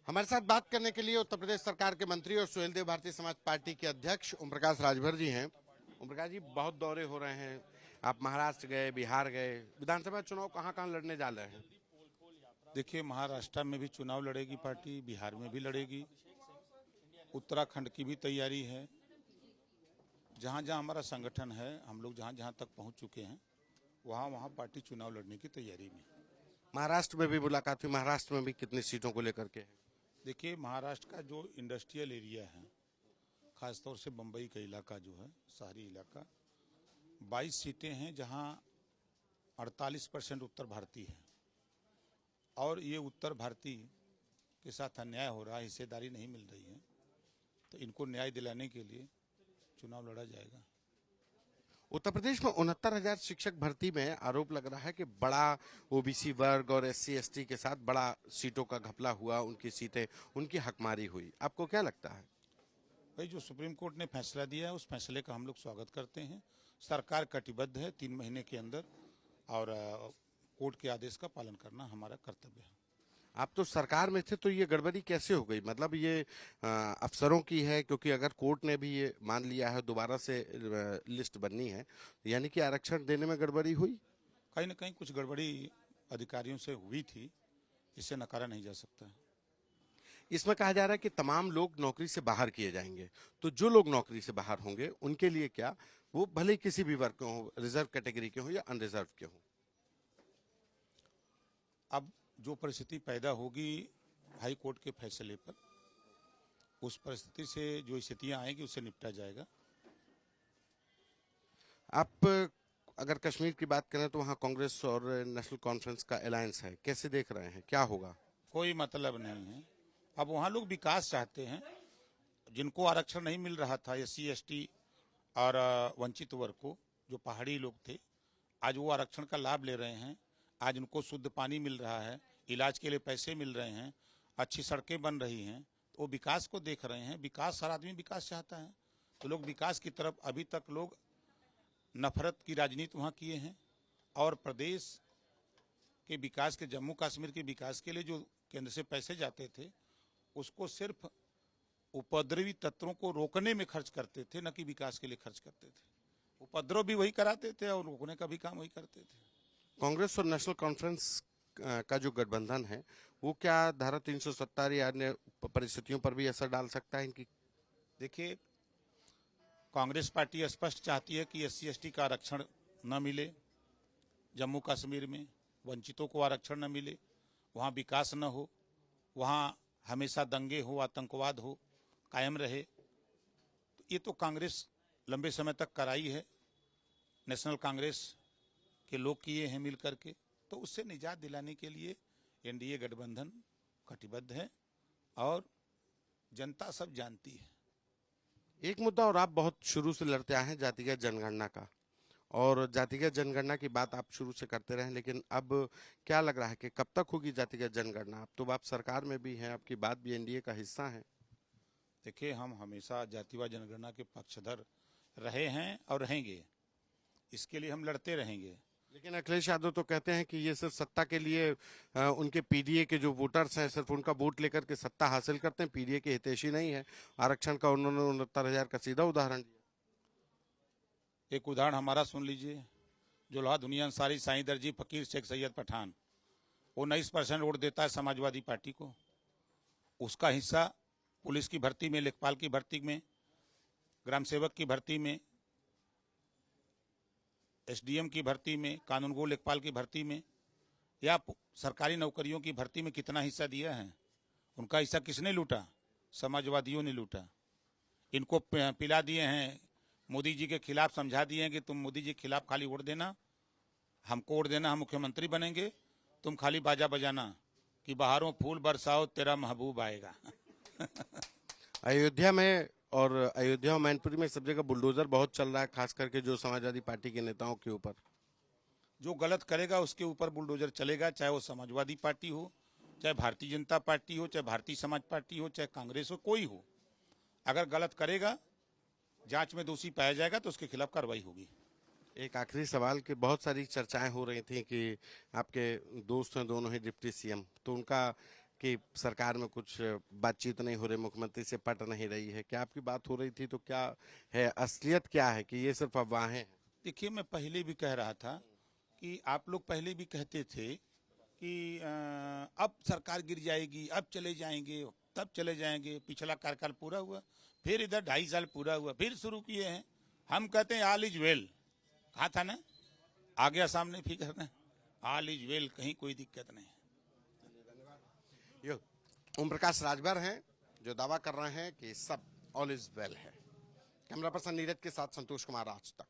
हमारे साथ बात करने के लिए उत्तर प्रदेश सरकार के मंत्री और सुहेलदेव भारतीय समाज पार्टी के अध्यक्ष ओम प्रकाश राजभर जी हैं। ओम प्रकाश जी, बहुत दौरे हो रहे हैं, आप महाराष्ट्र गए, बिहार गए, विधानसभा चुनाव कहाँ कहाँ लड़ने जा रहे हैं? देखिए, महाराष्ट्र में भी चुनाव लड़ेगी पार्टी, बिहार में भी लड़ेगी, उत्तराखंड की भी तैयारी है। जहाँ जहाँ हमारा संगठन है, हम लोग जहाँ जहाँ तक पहुँच चुके हैं, वहाँ वहाँ पार्टी चुनाव लड़ने की तैयारी में। महाराष्ट्र में भी मुलाकात हुई, महाराष्ट्र में भी कितनी सीटों को लेकर के है? देखिए, महाराष्ट्र का जो इंडस्ट्रियल एरिया है, खासतौर से बम्बई का इलाका जो है, शहरी इलाका, 22 सीटें हैं जहाँ 48% उत्तर भारतीय है। और ये उत्तर भारतीय के साथ अन्याय हो रहा है, हिस्सेदारी नहीं मिल रही है, तो इनको न्याय दिलाने के लिए चुनाव लड़ा जाएगा। उत्तर प्रदेश में 69,000 शिक्षक भर्ती में आरोप लग रहा है कि बड़ा ओबीसी वर्ग और SC ST के साथ बड़ा सीटों का घपला हुआ, उनकी सीटें, उनकी हकमारी हुई। आपको क्या लगता है? भाई, जो सुप्रीम कोर्ट ने फैसला दिया है, उस फैसले का हम लोग स्वागत करते हैं। सरकार कटिबद्ध है 3 महीने के अंदर, और कोर्ट के आदेश का पालन करना हमारा कर्तव्य है। आप तो सरकार में थे, तो ये गड़बड़ी कैसे हो गई? मतलब ये अफसरों की है, क्योंकि अगर कोर्ट ने भी ये मान लिया है दोबारा से लिस्ट बननी है, यानी कि आरक्षण देने में गड़बड़ी हुई। कहीं ना कहीं कुछ गड़बड़ी अधिकारियों से हुई थी, इसे नकारा नहीं जा सकता। इसमें कहा जा रहा है कि तमाम लोग नौकरी से बाहर किए जाएंगे, तो जो लोग नौकरी से बाहर होंगे उनके लिए क्या, वो भले किसी भी वर्ग के हो, रिजर्व कैटेगरी के हो या अनरिजर्व के हो? अब जो परिस्थिति पैदा होगी हाई कोर्ट के फैसले पर, उस परिस्थिति से जो स्थितियां आएंगी उससे निपटा जाएगा। आप अगर कश्मीर की बात करें तो वहाँ कांग्रेस और नेशनल कॉन्फ्रेंस का अलायंस है, कैसे देख रहे हैं, क्या होगा? कोई मतलब नहीं है। अब वहाँ लोग विकास चाहते हैं। जिनको आरक्षण नहीं मिल रहा था, SC ST और वंचित वर्ग को, जो पहाड़ी लोग थे, आज वो आरक्षण का लाभ ले रहे हैं। आज उनको शुद्ध पानी मिल रहा है, इलाज के लिए पैसे मिल रहे हैं, अच्छी सड़कें बन रही हैं, तो वो विकास को देख रहे हैं। विकास, हर आदमी विकास चाहता है, तो लोग विकास की तरफ, अभी तक लोग नफरत की राजनीति वहाँ किए हैं। और प्रदेश के विकास के, जम्मू कश्मीर के विकास के लिए जो केंद्र से पैसे जाते थे, उसको सिर्फ उपद्रवी तत्वों को रोकने में खर्च करते थे, न कि विकास के लिए खर्च करते थे। उपद्रव भी वही कराते थे और रोकने का भी काम वही करते थे। कांग्रेस और नेशनल कॉन्फ्रेंस का जो गठबंधन है, वो क्या धारा 370 या अन्य परिस्थितियों पर भी असर डाल सकता है इनकी? देखिए, कांग्रेस पार्टी स्पष्ट चाहती है कि SC ST का आरक्षण न मिले, जम्मू कश्मीर में वंचितों को आरक्षण न मिले, वहाँ विकास न हो, वहाँ हमेशा दंगे हो, आतंकवाद हो, कायम रहे। तो ये तो कांग्रेस लंबे समय तक कराई है, नेशनल कांग्रेस के लोग किए हैं मिल करके। तो उससे निजात दिलाने के लिए NDA गठबंधन कटिबद्ध है, और जनता सब जानती है। एक मुद्दा और आप बहुत शुरू से लड़ते आए हैं, जातिगत जनगणना का, और जातिगत जनगणना की बात आप शुरू से करते रहे, लेकिन अब क्या लग रहा है कि कब तक होगी जातिगत जनगणना? अब तो आप सरकार में भी हैं, आपकी बात भी NDA का हिस्सा है। देखिए, हम हमेशा जातिवाद जनगणना के पक्षधर रहे हैं और रहेंगे, इसके लिए हम लड़ते रहेंगे। लेकिन अखिलेश यादव तो कहते हैं कि ये सिर्फ सत्ता के लिए, उनके PDA के जो वोटर्स हैं सिर्फ उनका वोट लेकर के सत्ता हासिल करते हैं, PDA के हितैषी नहीं है। आरक्षण का उन्होंने 69,000 का सीधा उदाहरण दिया। एक उदाहरण हमारा सुन लीजिए। जो लोहा दुनिया अंसारी, साईं दर्जी, फकीर शेख सैयद पठान, वो 19% वोट देता है समाजवादी पार्टी को। उसका हिस्सा पुलिस की भर्ती में, लेखपाल की भर्ती में, ग्राम सेवक की भर्ती में, SDM की भर्ती में, कानूनगो लेखपाल की भर्ती में, या सरकारी नौकरियों की भर्ती में कितना हिस्सा दिया है? उनका हिस्सा किसने लूटा? समाजवादियों ने लूटा। इनको पिला दिए हैं, मोदी जी के खिलाफ समझा दिए हैं कि तुम मोदी जी के खिलाफ खाली वोट देना, हमको वोट देना, हम मुख्यमंत्री बनेंगे, तुम खाली बाजा बजाना कि बाहरों फूल बरसाओ तेरा महबूब आएगा। अयोध्या में और अयोध्या और मैनपुरी में सब जगह बुलडोजर बहुत चल रहा है, खास करके जो समाजवादी पार्टी के नेताओं के ऊपर। जो गलत करेगा उसके ऊपर बुलडोजर चलेगा, चाहे वो समाजवादी पार्टी हो, चाहे भारतीय जनता पार्टी हो, चाहे भारतीय समाज पार्टी हो, चाहे कांग्रेस हो, कोई हो। अगर गलत करेगा, जांच में दोषी पाया जाएगा तो उसके खिलाफ कार्रवाई होगी। एक आखिरी सवाल कि बहुत सारी चर्चाएं हो रही थी कि आपके दोस्त हैं दोनों ही डिप्टी CM, तो उनका कि सरकार में कुछ बातचीत नहीं हो रही, मुख्यमंत्री से पट नहीं रही है, क्या आपकी बात हो रही थी? तो क्या है असलियत, क्या है कि ये सिर्फ अफवाहें हैं? देखिए, मैं पहले भी कह रहा था कि आप लोग पहले भी कहते थे कि अब सरकार गिर जाएगी, अब चले जाएंगे, तब चले जाएंगे। पिछला कार्यकाल पूरा हुआ, फिर इधर 2.5 साल पूरा हुआ, फिर शुरू किए हैं। हम कहते हैं ऑल इज वेल, कहा था ना, आ गया सामने फिगर ना, ऑल इज वेल, कहीं कोई दिक्कत नहीं। ये ओम प्रकाश राजभर हैं जो दावा कर रहे हैं कि सब ऑल इज वेल है। कैमरा पर्सन नीरज के साथ संतोष कुमार, आज तक।